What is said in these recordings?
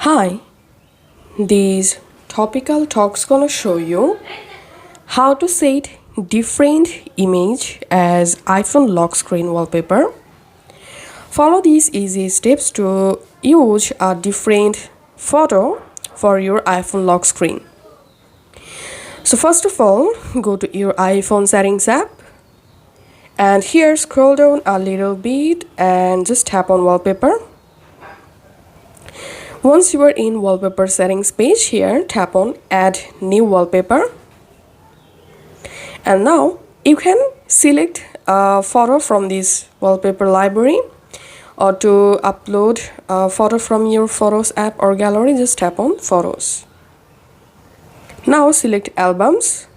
Hi, these topical talks gonna show you how to set different image as iPhone lock screen wallpaper. Follow these easy steps to use a different photo for your iPhone lock screen. So first of all, go to your iPhone settings app and here scroll down a little bit and just tap on wallpaper. Once you are in wallpaper settings page, here tap on add new wallpaper, and now you can select a photo from this wallpaper library, or to upload a photo from your photos app or gallery, just tap on photos. Now select albums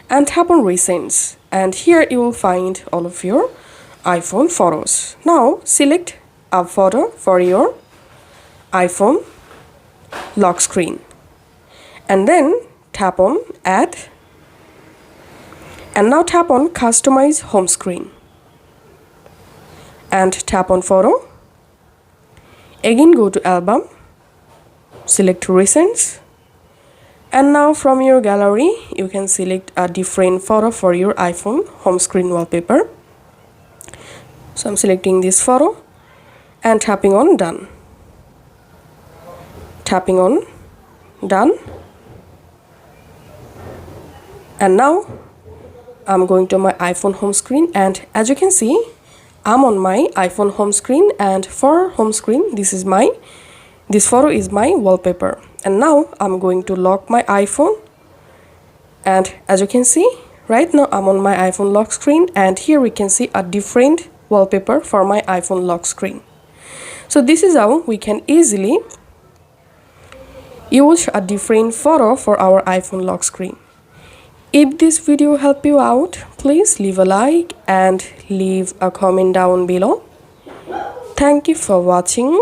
and tap on recents, and here you will find all of your iPhone photos. Now select a photo for your iPhone lock screen and then tap on add, and now tap on customize home screen and tap on photo. Again go to album, select recents, and now from your gallery you can select a different photo for your iPhone home screen wallpaper. So I'm selecting this photo and tapping on done. Tapping on done, and now I'm going to my iPhone home screen, and as you can see I'm on my iPhone home screen, and for home screen this photo is my wallpaper. And now I'm going to lock my iPhone, and as you can see right now I'm on my iPhone lock screen, and here we can see a different wallpaper for my iPhone lock screen. So this is how we can easily use a different photo for our iPhone lock screen. If this video helped you out, please leave a like and leave a comment down below. Thank you for watching.